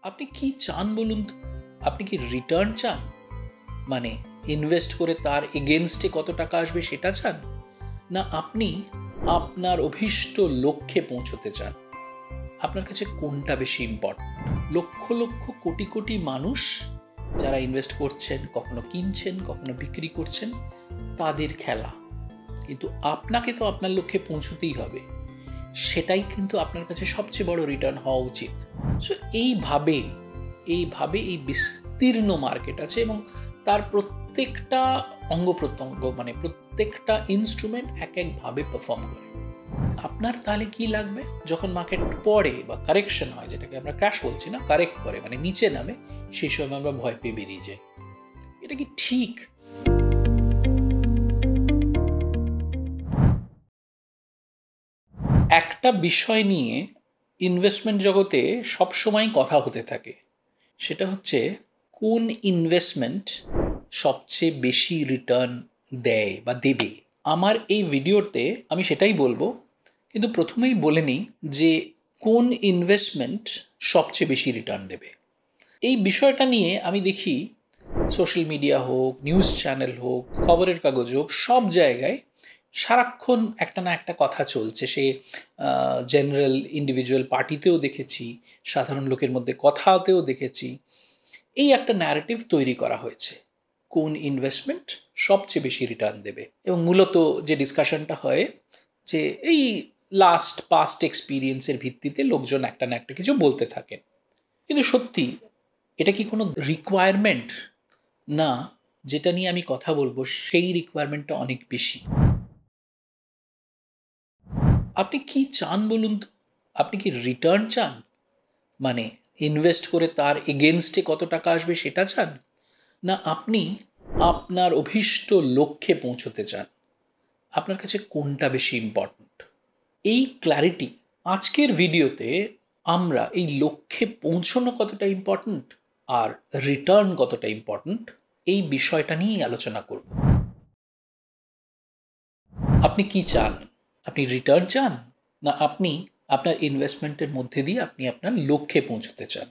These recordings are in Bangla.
আপনি কি চান বলুন তো? আপনি কি রিটার্ন চান? মানে ইনভেস্ট করে তার এগেনস্টে কত টাকা আসবে সেটা চান? না আপনি আপনার অভীষ্ট লক্ষ্যে পৌঁছতে চান? আপনার কাছে কোনটা বেশি ইম্পর্টেন্ট? লক্ষ লক্ষ কোটি কোটি মানুষ যারা ইনভেস্ট করছেন, কখনো কিনছেন, কখনো বিক্রি করছেন, তাদের খেলা। কিন্তু আপনাকে তো আপনার লক্ষ্যে পৌঁছতেই হবে। সেটাই কিন্তু আপনার কাছে সবচেয়ে বড় রিটার্ন হওয়া উচিত। সো এইভাবে এই বিস্তীর্ণ মার্কেট আছে এবং তার প্রত্যেকটা অঙ্গ প্রত্যঙ্গ মানে প্রত্যেকটা ইনস্ট্রুমেন্ট এক একভাবে পারফর্ম করে। আপনার তাহলে কি লাগবে? যখন মার্কেট পড়ে বা কারেকশন হয়, যেটাকে আমরা ক্র্যাশ বলছি না, কারেক্ট করে মানে নিচে নামে, সেই সময় আমরা ভয় পেয়ে বেরিয়ে যাই। এটা কি ঠিক? একটা বিষয় নিয়ে ইনভেস্টমেন্ট জগতে সবসময় কথা হতে থাকে, সেটা হচ্ছে কোন ইনভেস্টমেন্ট সবচেয়ে বেশি রিটার্ন দেয় বা দেবে। আমার এই ভিডিওতে আমি সেটাই বলবো, কিন্তু প্রথমেই বলে নিই যে কোন ইনভেস্টমেন্ট সবচেয়ে বেশি রিটার্ন দেবে। এই বিষয়টা নিয়ে আমি দেখি সোশ্যাল মিডিয়া হোক, নিউজ চ্যানেল হোক, খবরের কাগজ হোক, সব জায়গায় সারাক্ষণ একটা না একটা কথা চলছে। সে জেনারেল ইন্ডিভিজুয়াল পার্টিতেও দেখেছি, সাধারণ লোকের মধ্যে কথাতেও দেখেছি। এই একটা ন্যারেটিভ তৈরি করা হয়েছে, কোন ইনভেস্টমেন্ট সবচেয়ে বেশি রিটার্ন দেবে। এবং মূলত যে ডিসকাশনটা হয় যে এই পাস্ট এক্সপিরিয়েন্সের ভিত্তিতে লোকজন একটা না একটা কিছু বলতে থাকেন। কিন্তু সত্যি এটা কি কোনো রিকোয়ারমেন্ট? না, যেটা নিয়ে আমি কথা বলবো সেই রিকোয়ারমেন্টটা অনেক বেশি। আপনি কি চান বলুন তো? আপনি কি রিটার্ন চান? মানে ইনভেস্ট করে তার এগেনস্টে কত টাকা আসবে সেটা চান? না আপনি আপনার অভীষ্ট লক্ষ্যে পৌঁছতে চান? আপনার কাছে কোনটা বেশি ইম্পর্ট্যান্ট? এই ক্ল্যারিটি আজকের ভিডিওতে আমরা এই লক্ষ্যে পৌঁছানো কতটা ইম্পর্ট্যান্ট আর রিটার্ন কতটা ইম্পর্ট্যান্ট এই বিষয়টা নিয়েই আলোচনা করব। আপনি কি চান? আপনি রিটার্ন চান? না আপনি আপনার ইনভেস্টমেন্টের মধ্যে দিয়ে আপনি আপনার লক্ষ্যে পৌঁছতে চান?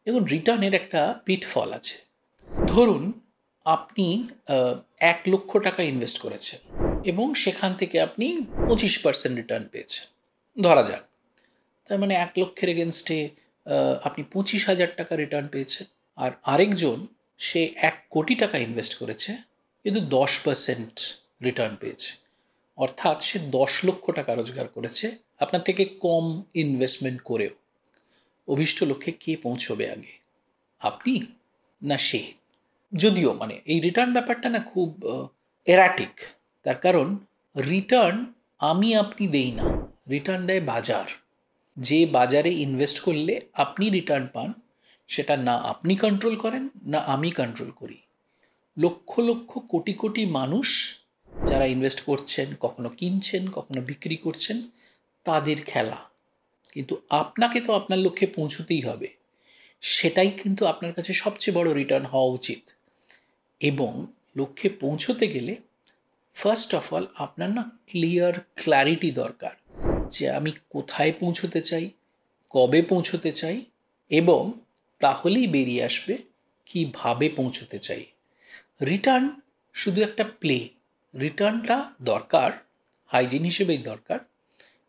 দেখুন, রিটার্নের একটা পিটফল আছে। ধরুন আপনি 1,00,000 টাকা ইনভেস্ট করেছেন এবং সেখান থেকে আপনি 25% রিটার্ন পেয়েছেন, ধরা যাক। তার মানে 1,00,000-এর এগেনস্টে আপনি 25,000 টাকা রিটার্ন পেয়েছেন। আর আরেকজন সে 1,00,00,000 টাকা ইনভেস্ট করেছে, কিন্তু 10% রিটার্ন পেয়েছে। অর্থাৎ সে 10,00,000 টাকা রোজগার করেছে আপনার থেকে কম ইনভেস্টমেন্ট করেও। অভীষ্ট লক্ষ্যে কে পৌঁছবে আগে, আপনি না সে? যদিও মানে এই রিটার্ন ব্যাপারটা না খুব এরাটিক। তার কারণ রিটার্ন আমি আপনি দেই না, রিটার্ন দেয় বাজার। যে বাজারে ইনভেস্ট করলে আপনি রিটার্ন পান, সেটা না আপনি কন্ট্রোল করেন না আমি কন্ট্রোল করি। লক্ষ লক্ষ কোটি কোটি মানুষ যারা ইনভেস্ট করছেন, কখনো কিনছেন, কখনো বিক্রি করছেন, তাদের খেলা। কিন্তু আপনাকে তো আপনার লক্ষ্যে পৌঁছতেই হবে। সেটাই কিন্তু আপনার কাছে সবচেয়ে বড় রিটার্ন হওয়া উচিত। এবং লক্ষ্যে পৌঁছতে গেলে ফার্স্ট অফ অল আপনার না ক্ল্যারিটি দরকার, যে আমি কোথায় পৌঁছতে চাই, কবে পৌঁছতে চাই, এবং তাহলেই বেরিয়ে আসবে কিভাবে পৌঁছতে চাই। রিটার্ন শুধু একটা প্লে। রিটার্নটা দরকার, হাইজিন হিসেবেই দরকার,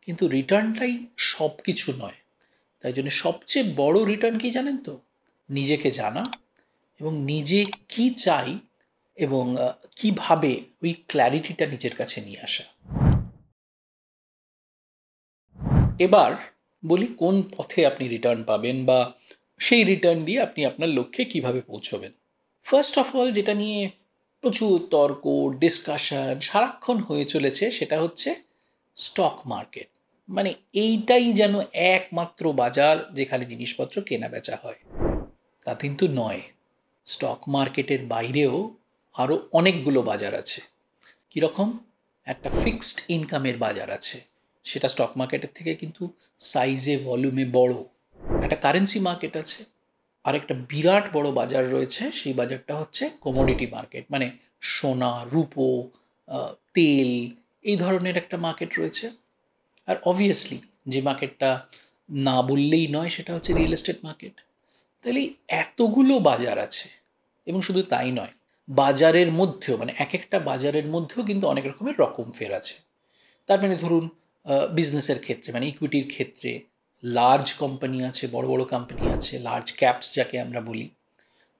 কিন্তু রিটার্নটাই সব কিছু নয়। তাই জন্য সবচেয়ে বড় রিটার্ন কি জানেন তো? নিজেকে জানা এবং নিজে কি চাই এবং কিভাবে ওই ক্ল্যারিটিটা নিজের কাছে নিয়ে আসা। এবার বলি কোন পথে আপনি রিটার্ন পাবেন বা সেই রিটার্ন দিয়ে আপনি আপনার লক্ষ্যে কিভাবে পৌঁছবেন। ফার্স্ট অফ অল যেটা নিয়ে প্রচুর তর্ক, ডিসকাশন সারাক্ষণ হয়ে চলেছে, সেটা হচ্ছে স্টক মার্কেট। মানে এইটাই যেন একমাত্র বাজার যেখানে জিনিসপত্র কেনা বেচা হয়। তা কিন্তু নয়। স্টক মার্কেটের বাইরেও আরও অনেকগুলো বাজার আছে। কীরকম? একটা ফিক্সড ইনকামের বাজার আছে, সেটা স্টক মার্কেটের থেকে কিন্তু সাইজে ভলিউমে বড়। একটা কারেন্সি মার্কেট আছে, আর একটা বিরাট বড় বাজার রয়েছে, সেই বাজারটা হচ্ছে কমোডিটি মার্কেট, মানে সোনা, রূপো, তেল, এই ধরনের একটা মার্কেট রয়েছে। আর অবভিয়াসলি যে মার্কেটটা না বললেই নয়, সেটা হচ্ছে রিয়েল এস্টেট মার্কেট। তাহলে এতগুলো বাজার আছে, এবং শুধু তাই নয়, বাজারের মধ্যেও মানে এক একটা বাজারের মধ্যেও কিন্তু অনেক রকমের রকম ফের আছে। তার মানে ধরুন বিজনেসের ক্ষেত্রে মানে ইকুইটির ক্ষেত্রে লার্জ কোম্পানি আছে, বড় বড় কোম্পানি আছে, লার্জ ক্যাপস যাকে আমরা বলি,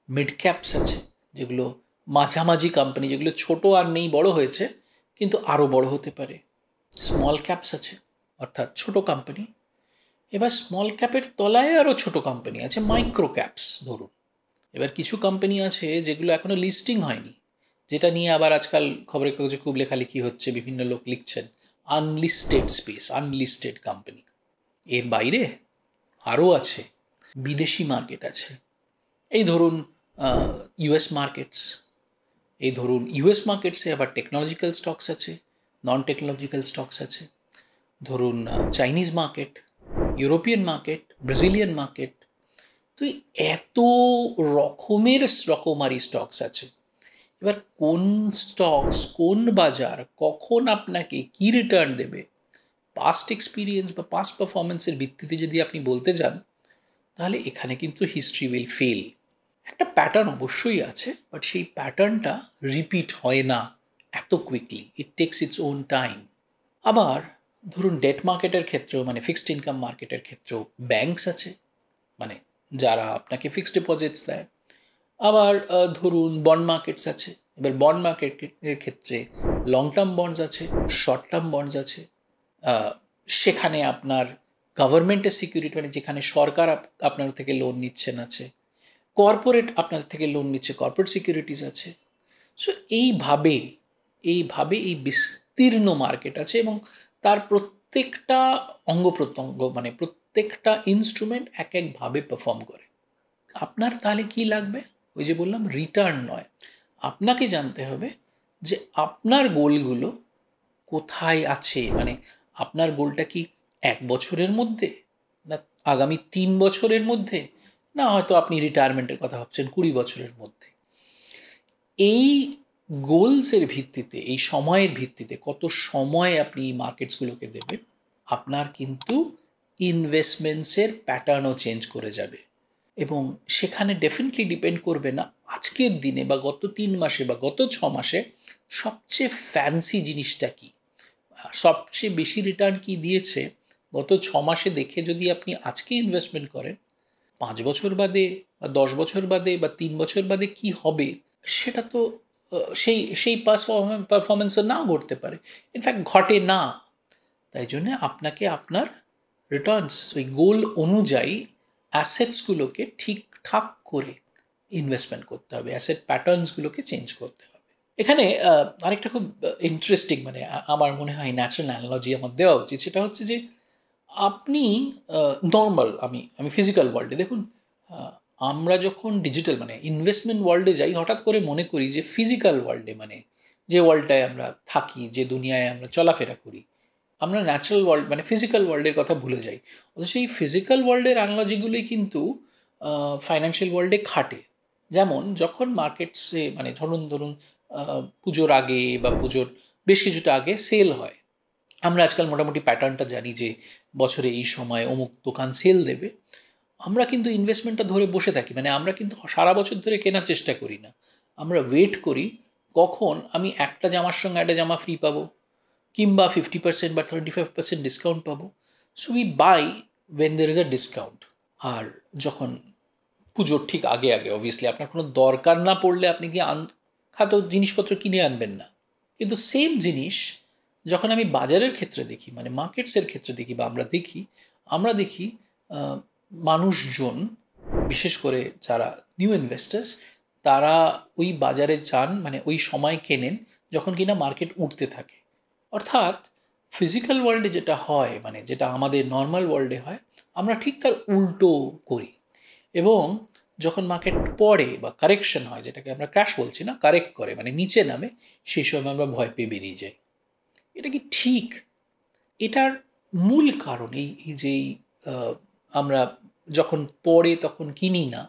মিড ক্যাপস আছে যেগুলো মাঝামাঝি কোম্পানি, যেগুলো ছোট আর নেই, বড় হয়েছে কিন্তু আরও বড় হতে পারে। স্মল ক্যাপস আছে অর্থাৎ ছোট কোম্পানি। এবার স্মল ক্যাপের তলায় আরও ছোট কোম্পানি আছে, মাইক্রো ক্যাপস ধরুন। এবার কিছু কোম্পানি আছে যেগুলো এখনও লিস্টিং হয়নি, যেটা নিয়ে আবার আজকাল খবরের কাগজে খুব লেখালেখি হচ্ছে, বিভিন্ন লোক লিখছেন আনলিস্টেড স্পেস, আনলিস্টেড কোম্পানি। এর বাইরে আরও আছে বিদেশি মার্কেট আছে, এই ধরুন ইউএস মার্কেটস। এই ধরুন ইউএস মার্কেটসে আবার টেকনোলজিক্যাল স্টকস আছে, নন টেকনোলজিক্যাল স্টকস আছে। ধরুন Chinese market, European market, Brazilian market. তো এত রকমের রকমারি স্টকস আছে। এবার কোন স্টকস, কোন বাজার কখন আপনাকে কী রিটার্ন দেবে, পাস্ট এক্সপিরিয়েন্স বা পাস্ট পারফরমেন্সের ভিত্তিতে যদি আপনি বলতে যান, তাহলে এখানে কিন্তু হিস্ট্রি উইল ফেল। একটা প্যাটার্ন অবশ্যই আছে, বাট সেই প্যাটার্নটা রিপিট হয় না এত quickly, it takes its own time. আবার ধরুন ডেট মার্কেটের ক্ষেত্রেও মানে ফিক্সড ইনকাম মার্কেটের ক্ষেত্রেও ব্যাংকস আছে, মানে যারা আপনাকে ফিক্সড ডিপোজিটস দেয়। আবার ধরুন বন্ড মার্কেটস আছে। এবার বন্ড মার্কেটের ক্ষেত্রে লং টার্ম বন্ডস আছে, শর্ট টার্ম বন্ডস আছে। সেখানে আপনার গভর্নমেন্টের সিকিউরিটি মানে যেখানে সরকার আপনার থেকে লোন নিচ্ছেন আছে, কর্পোরেট আপনার থেকে লোন নিচ্ছে, কর্পোরেট সিকিউরিটিজ আছে। সো এইভাবে এই বিস্তীর্ণ মার্কেট আছে, এবং তার প্রত্যেকটা অঙ্গ প্রত্যঙ্গ মানে প্রত্যেকটা ইনস্ট্রুমেন্ট এক একভাবে পারফর্ম করে। আপনার তাহলে কি লাগবে? ওই যে বললাম, রিটার্ন নয়, আপনাকে জানতে হবে যে আপনার গোলগুলো কোথায় আছে। মানে আপনার গোলটা কি 1 বছরের মধ্যে, না আগামী 3 বছরের মধ্যে, না হয়তো আপনি রিটায়ারমেন্টের কথা ভাবছেন 20 বছরের মধ্যে। এই গোলসের ভিত্তিতে, এই সময়ের ভিত্তিতে, কত সময় আপনি এই মার্কেটসগুলোকে দেবেন, আপনার কিন্তু ইনভেস্টমেন্টসের প্যাটার্নও চেঞ্জ করে যাবে। এবং সেখানে ডেফিনেটলি ডিপেন্ড করবে না আজকের দিনে বা গত 3 মাসে বা গত 6 মাসে সবচেয়ে ফ্যান্সি জিনিসটা কি, সবচেয়ে বেশি রিটার্ন কি দিয়েছে গত 6 মাসে দেখে যদি আপনি আজকে ইনভেস্টমেন্ট করেন, 5 বছর বাদে বা 10 বছর বাদে বা 3 বছর বাদে কি হবে, সেটা তো সেই সেই পারফরমেন্সও নাও ঘটতে পারে, ইনফ্যাক্ট ঘটে না। তাই জন্যে আপনাকে আপনার রিটার্নস ওই গোল অনুযায়ী অ্যাসেটসগুলোকে ঠিকঠাক করে ইনভেস্টমেন্ট করতে হবে, অ্যাসেট প্যাটার্নসগুলোকে চেঞ্জ করতে হবে। এখানে আরেকটা খুব ইন্টারেস্টিং মানে আমার মনে হয় ন্যাচারাল অ্যানালজি আমার দেওয়া উচিত, সেটা হচ্ছে যে আপনি নর্মাল আমি ফিজিক্যাল ওয়ার্ল্ডে দেখুন, আমরা যখন ডিজিটাল মানে ইনভেস্টমেন্ট ওয়ার্ল্ডে যাই, হঠাৎ করে মনে করি যে ফিজিক্যাল ওয়ার্ল্ডে মানে যে ওয়ার্ল্ডটায় আমরা থাকি, যে দুনিয়ায় আমরা চলাফেরা করি, আমরা ন্যাচারাল ওয়ার্ল্ড মানে ফিজিক্যাল ওয়ার্ল্ডের কথা ভুলে যাই। অথচ এই ফিজিক্যাল ওয়ার্ল্ডের অ্যানালজিগুলোই কিন্তু ফাইন্যান্সিয়াল ওয়ার্ল্ডে খাটে। যেমন যখন মার্কেটসে মানে ধরুন পুজোর আগে বা পুজোর বেশ কিছুটা আগে সেল হয়, আমরা আজকাল মোটামুটি প্যাটার্নটা জানি যে বছরে এই সময় অমুক দোকান সেল দেবে। আমরা কিন্তু ইনভেস্টমেন্টটা ধরে বসে থাকি, মানে আমরা কিন্তু সারা বছর ধরে কেনার চেষ্টা করি না, আমরা ওয়েট করি কখন আমি একটা জামার সঙ্গে একটা জামা ফ্রি পাবো, কিংবা 50% বা 25% ডিসকাউন্ট পাবো। So we buy when there is a discount. আর যখন পুজোর ঠিক আগে আগে অবভিয়াসলি আপনার কোনো দরকার না পড়লে আপনি কি খাতো জিনিসপত্র কিনে আনবেন না। কিন্তু সেম জিনিস যখন আমি বাজারের ক্ষেত্রে দেখি মানে মার্কেটসের ক্ষেত্রে দেখি বা আমরা দেখি মানুষজন, বিশেষ করে যারা নিউ ইনভেস্টার্স, তারা ওই বাজারে যান মানে ওই সময় কেনেন যখন কিনা মার্কেট উঠতে থাকে। অর্থাৎ ফিজিক্যাল ওয়ার্ল্ডে যেটা হয় মানে যেটা আমাদের নর্মাল ওয়ার্ল্ডে হয়, আমরা ঠিক তার উল্টো করি। এবং যখন মার্কেট পড়ে বা কারেকশন হয়, যেটাকে আমরা ক্র্যাশ বলছি না, কারেক্ট করে মানে নিচে নামে, সেই সময় আমরা ভয় পেয়ে বেরিয়ে যাই। এটা কি ঠিক? এটার মূল কারণ এই যে আমরা যখন পড়ে তখন কিনি না,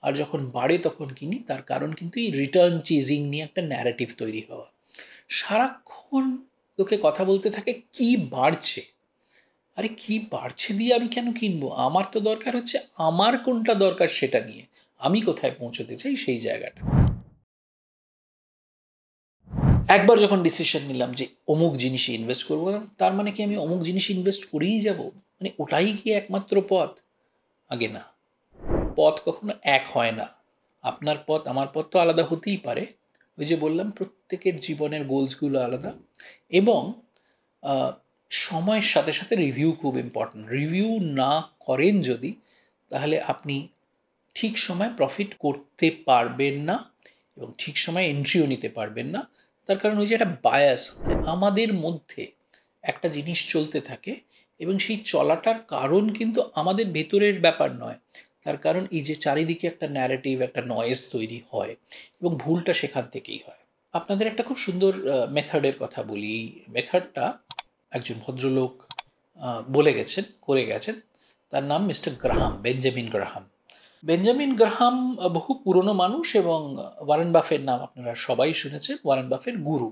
আর যখন বাড়ে তখন কিনি, তার কারণ কিন্তু এই রিটার্ন চেজিং নিয়ে একটা ন্যারেটিভ তৈরি হওয়া। সারাক্ষণ লোকে কথা বলতে থাকে কি বাড়ছে, আরে কি বাড়ছে দিয়ে আমি কেন কিনবো? আমার তো দরকার হচ্ছে আমার কোনটা দরকার সেটা নিয়ে, আমি কোথায় পৌঁছতে চাই সেই জায়গাটা। একবার যখন ডিসিশন নিলাম যে অমুক জিনিসে ইনভেস্ট করবো, তার মানে কি আমি অমুক জিনিসে ইনভেস্ট করেই যাব? মানে ওটাই কি একমাত্র পথ? আগে না, পথ কখনো এক হয় না। আপনার পথ আমার পথ তো আলাদা হতেই পারে। ওই যে বললাম প্রত্যেকের জীবনের গোলসগুলো আলাদা, এবং আহ, সময়ের সাথে সাথে রিভিউ খুব ইম্পর্ট্যান্ট। রিভিউ না করেন যদি, তাহলে আপনি ঠিক সময় প্রফিট করতে পারবেন না এবং ঠিক সময় এন্ট্রিও নিতে পারবেন না। তার কারণ ওই যে একটা বায়াস, মানে আমাদের মধ্যে একটা জিনিস চলতে থাকে, এবং সেই চলাটার কারণ কিন্তু আমাদের ভেতরের ব্যাপার নয়। তার কারণ এই যে চারিদিকে একটা ন্যারেটিভ, একটা নয়েজ তৈরি হয়, এবং ভুলটা সেখান থেকেই হয়। আপনাদের একটা খুব সুন্দর মেথডের কথা বলি। এই মেথডটা একজন ভদ্রলোক বলে গেছেন, করে গেছেন। তার নাম mister Graham, Benjamin Graham. Benjamin Graham বহু পুরনো মানুষ, এবং ওয়ারেন বাফের নাম আপনারা সবাই শুনেছেন, ওয়ারেন বাফের গুরু।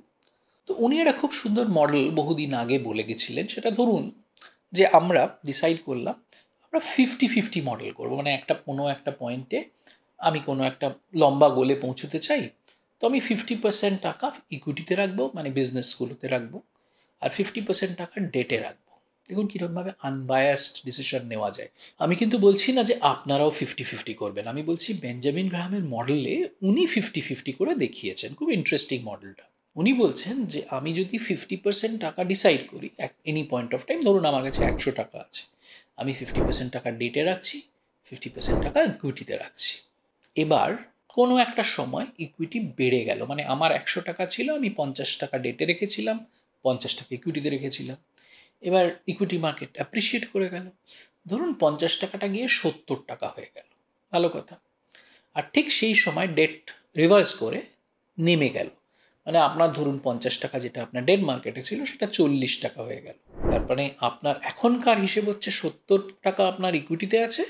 তো উনি একটা খুব সুন্দর মডেল বহুদিন আগে বলে গেছিলেন। সেটা ধরুন যে আমরা ডিসাইড করলাম আমরা 50-50 মডেল করবো, মানে একটা পয়েন্টে আমি কোনো একটা লম্বা গোলে পৌঁছতে চাই, তো আমি 50% টাকা ইকুইটিতে রাখবো, মানে বিজনেসগুলোতে রাখবো, আর 50% টাকা ডেটে রাখবো। দেখুন কীরকমভাবে আনবায়াসড ডিসিশন নেওয়া যায়। আমি কিন্তু বলছি না যে আপনারাও 50-50 করবেন, আমি বলছি বেঞ্জামিন গ্রাহামের মডেলে উনি 50-50 করে দেখিয়েছেন। খুব ইন্টারেস্টিং মডেলটা। উনি বলছেন যে আমি যদি 50% টাকা ডিসাইড করি at any point of time, ধরুন আমার কাছে 100 টাকা আছে, আমি 50% টাকা ডেটে রাখছি, 50% টাকা ইকুইটিতে রাখছি। এবার কোনো একটা সময় ইকুইটি বেড়ে গেল, মানে আমার 100 টাকা ছিল, আমি 50 টাকা ডেটে রেখেছিলাম, 50 টাকা ইকুইটিতে রেখেছিলাম। এবার ইকুইটি মার্কেট অ্যাপ্রিসিয়েট করে গেল, ধরুন 50 টাকাটা গিয়ে 70 টাকা হয়ে গেল, ভালো কথা। আর ঠিক সেই সময় ডেট রিভার্স করে নেমে গেল, মানে আপনার ধরুন 50 টাকা যেটা আপনার ডেট মার্কেটে ছিল সেটা 40 টাকা হয়ে গেল। তার মানে আপনার এখনকার হিসেব হচ্ছে 70 টাকা আপনার ইকুইটিতে আছে,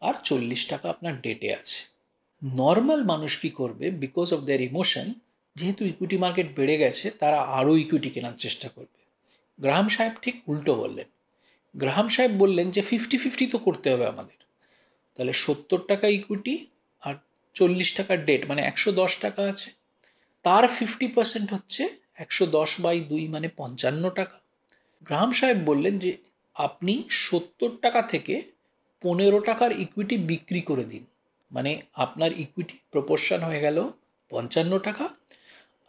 আর 40 টাকা আপনার ডেটে আছে। নর্মাল মানুষ কী করবে? বিকজ অফ দেয়ার ইমোশন, যেহেতু ইকুইটি মার্কেট বেড়ে গেছে, তারা আরও ইকুইটি কেনার চেষ্টা করবে। গ্রাহাম সাহেব ঠিক উল্টো বললেন। গ্রাহাম সাহেব বললেন যে 50-50 তো করতে হবে আমাদের, তাহলে 70 টাকা ইকুইটি আর 40 টাকার ডেট, মানে 110 টাকা আছে, তার 50% হচ্ছে 110/2, মানে 55 টাকা। গ্রাহাম সাহেব বললেন যে আপনি 70 টাকা থেকে 15 টাকার ইকুইটি বিক্রি করে দিন, মানে আপনার ইকুইটি প্রপোর্শন হয়ে গেল 55 টাকা,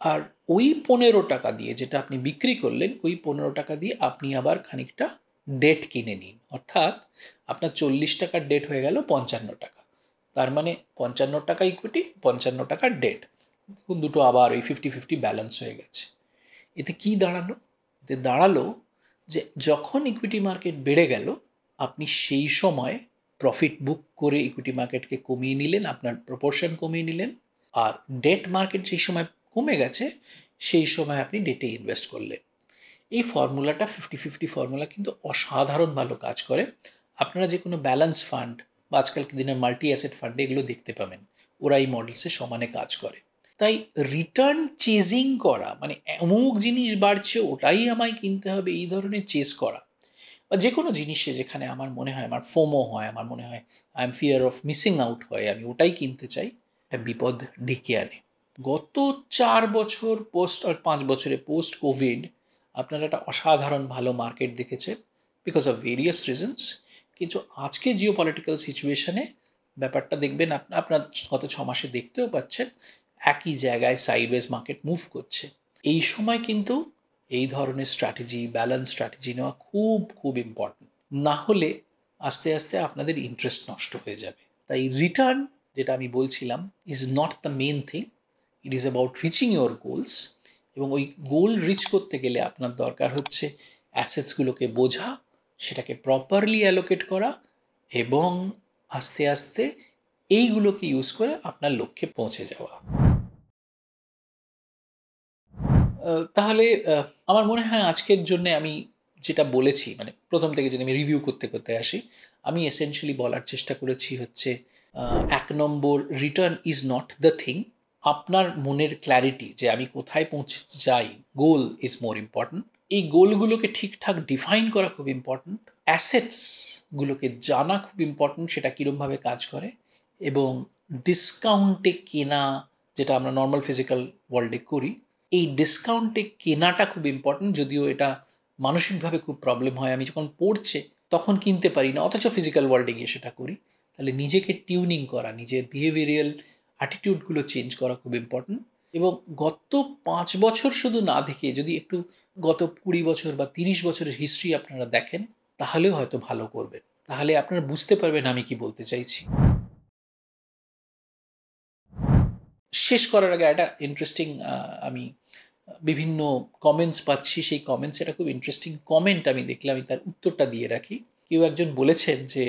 আর ওই 15 টাকা দিয়ে যেটা আপনি বিক্রি করলেন, ওই 15 টাকা দিয়ে আপনি আবার খানিকটা ডেট কিনে নিন, অর্থাৎ আপনার 40 টাকার ডেট হয়ে গেল 55 টাকা। তার মানে 55 টাকা ইকুইটি, 55 টাকার ডেট, দুটো আবার ওই 50-50 ব্যালেন্স হয়ে গেছে। এতে কি দাঁড়ালো? এতে দাঁড়ালো যে যখন ইকুইটি মার্কেট বেড়ে গেল, আপনি সেই সময় প্রফিট বুক করে ইকুইটি মার্কেটকে কমিয়ে নিলেন, আপনার প্রপোর্শন কমিয়ে নিলেন, আর ডেট মার্কেট যেই সময় কমে গেছে সেই সময় আপনি ডেটে ইনভেস্ট করলেন। এই ফর্মুলাটা 50-50 ফর্মুলা কিন্তু অসাধারণ ভালো কাজ করে। আপনারা যে কোনো ব্যালেন্স ফান্ড বা আজকালকার দিনের মাল্টি অ্যাসেট ফান্ডে এগুলো দেখতে পাবেন, ওরা এই মডেলসে সমানে কাজ করে। তাই রিটার্ন চেজিং করা, মানে অমুক জিনিস বাড়ছে ওটাই আমায় কিনতে হবে, এই ধরনের চেজ করা, বা যে কোনো জিনিসে যেখানে আমার মনে হয়, আমার ফোমো হয়, আমার মনে হয় I am fear of missing out হয়, আমি ওটাই কিনতে চাই, একটা বিপদ ডেকে আনে। গত 4 বছর পোস্ট আর 5 বছরে পোস্ট কোভিড আপনারা একটা অসাধারণ ভালো মার্কেট দেখেছেন, বিকজ অফ ভেরিয়াস রিজনস। কিন্তু আজকে জিও পলিটিক্যাল সিচুয়েশনে ব্যাপারটা দেখবেন, আপনার গত 6 মাসে দেখতেও পাচ্ছেন একই জায়গায় সাইডওয়েজ মার্কেট মুভ করছে। এই সময় কিন্তু এই ধরনের স্ট্র্যাটেজি, ব্যালেন্স স্ট্র্যাটেজি নেওয়া খুব খুব ইম্পর্ট্যান্ট। না হলে আস্তে আস্তে আপনাদের ইন্টারেস্ট নষ্ট হয়ে যাবে। তাই রিটার্ন, যেটা আমি বলছিলাম, is not the main thing, it is about reaching your goals. এবং ওই গোল রিচ করতে গেলে আপনার দরকার হচ্ছে অ্যাসেটসগুলোকে বোঝা, সেটাকে প্রপারলি অ্যালোকেট করা, এবং আস্তে আস্তে এইগুলোকে ইউজ করে আপনার লক্ষ্যে পৌঁছে যাওয়া। তাহলে আমার মনে হয় আজকের জন্যে আমি যেটা বলেছি, মানে প্রথম থেকে যদি আমি রিভিউ করতে করতে আসি, আমি এসেনশিয়ালি বলার চেষ্টা করেছি হচ্ছে 1 নম্বর, return is not the thing. আপনার মনের ক্ল্যারিটি যে আমি কোথায় পৌঁছতে চাই, গোল ইজ মোর ইম্পর্ট্যান্ট। এই গোলগুলোকে ঠিকঠাক ডিফাইন করা খুব ইম্পর্ট্যান্ট, অ্যাসেটসগুলোকে জানা খুব ইম্পর্ট্যান্ট, সেটা কীরমভাবে কাজ করে, এবং ডিসকাউন্টে কেনা, যেটা আমরা নর্মাল ফিজিক্যাল ওয়ার্ল্ডে করি, এই ডিসকাউন্টে কেনাটা খুব ইম্পর্ট্যান্ট। যদিও এটা মানসিকভাবে খুব প্রবলেম হয়, আমি যখন পড়ছে তখন কিনতে পারি না, অথচ ফিজিক্যাল ওয়ার্ল্ডে গিয়ে সেটা করি। তাহলে নিজেকে টিউনিং করা, নিজের বিহেভিয়ারিয়াল অ্যাটিটিউডগুলো চেঞ্জ করা খুব ইম্পর্ট্যান্ট। এবং গত 5 বছর শুধু না দেখে যদি একটু গত 20 বছর বা 30 বছরের হিস্ট্রি আপনারা দেখেন, তাহলেও হয়তো ভালো করবেন, তাহলে আপনারা বুঝতে পারবেন আমি কি বলতে চাইছি। শেষ করার আগে একটা ইন্টারেস্টিং, আমি বিভিন্ন কমেন্টস পাচ্ছি, সেই কমেন্টস, এটা খুব ইন্টারেস্টিং কমেন্ট আমি দেখলাম, আমি তার উত্তরটা দিয়ে রাখি। কেউ একজন বলেছেন যে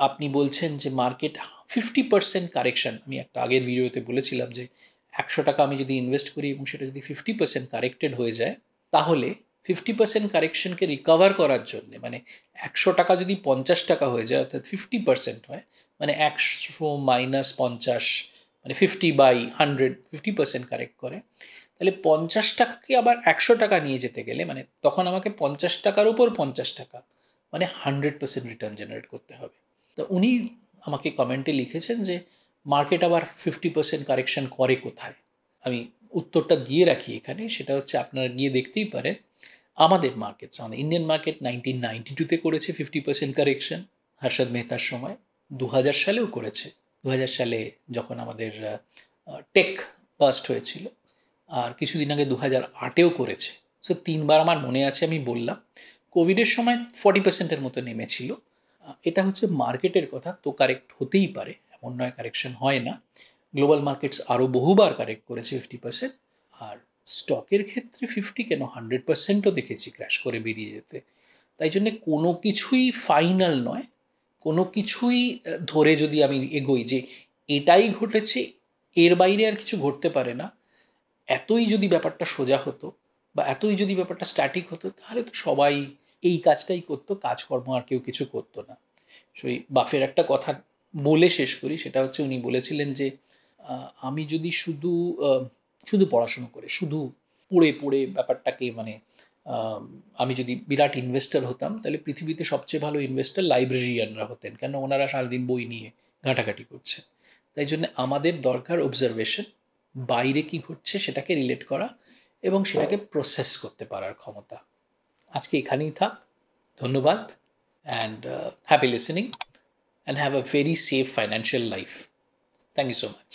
আপনি বলছেন যে মার্কেট 50% কারেকশন। আমি একটা আগের ভিডিওতে বলেছিলাম যে 100 টাকা আমি যদি ইনভেস্ট করি এবং সেটা যদি 50% কারেক্টেড হয়ে যায়, তাহলে 50% কারেকশনকে রিকভার করার জন্যে, মানে 100 টাকা যদি 50 টাকা হয়ে যায়, অর্থাৎ 50% হয়, মানে 100 - 50, মানে 50/100, 50% কারেক্ট করে, তাহলে 50 টাকাকে আবার 100 টাকা নিয়ে যেতে গেলে, মানে তখন আমাকে 50 টাকার উপর 50 টাকা, মানে 100% রিটার্ন জেনারেট করতে হবে। তো উনি আমাকে কমেন্টে লিখেছেন যে মার্কেট আবার 50% কারেকশন করে কোথায়। আমি উত্তরটা দিয়ে রাখি এখানে, সেটা হচ্ছে আপনারা গিয়ে দেখতেই পারেন আমাদের মার্কেটস, আমাদের ইন্ডিয়ান মার্কেট 1992-তে করেছে 50% কারেকশন, হর্ষদ মেহতার সময়। 2000 সালেও করেছে, 2000 সালে যখন আমাদের টেক বাস্ট হয়েছিল, আর কিছুদিন আগে 2008-এও করেছে। সো 3বার আমার মনে আছে, আমি বললাম কোভিডের সময় 40%-এর মতো নেমেছিল। এটা হচ্ছে মার্কেটের কথা, তো কারেক্ট হতেই পারে, এমন নয় কারেকশন হয় না। গ্লোবাল মার্কেটস আরও বহুবার কারেক্ট করেছে 50%। আর স্টকের ক্ষেত্রে 50 কেন, 100%ও দেখেছি ক্র্যাশ করে বেরিয়ে যেতে। তাই জন্যে কোনো কিছুই ফাইনাল নয়, কোনো কিছুই ধরে যদি আমি এগোই যে এটাই ঘটেছে, এর বাইরে আর কিছু ঘটতে পারে না, এতই যদি ব্যাপারটা সোজা হতো বা এতই যদি ব্যাপারটা স্ট্যাটিক হতো, তাহলে তো সবাই এই কাজটাই করতো, কাজকর্ম আর কেউ কিছু করতো না। সেই বাফের একটা কথা বলে শেষ করি, সেটা হচ্ছে উনি বলেছিলেন যে আমি যদি শুধু শুধু পড়াশুনো করে, শুধু পড়ে পড়ে ব্যাপারটাকে, মানে আমি যদি বিরাট ইনভেস্টার হতাম, তাহলে পৃথিবীতে সবচেয়ে ভালো ইনভেস্টার লাইব্রেরিয়ানরা হতেন, কেন ওনারা সারাদিন বই নিয়ে ঘাঁটাঘাঁটি করছে। তাই জন্য আমাদের দরকার অবজারভেশন, বাইরে কি ঘটছে সেটাকে রিলেট করা এবং সেটাকে প্রসেস করতে পারার ক্ষমতা। আজকে এখানেই থাক, ধন্যবাদ, and happy listening, and have a very safe financial life. Thank you so much.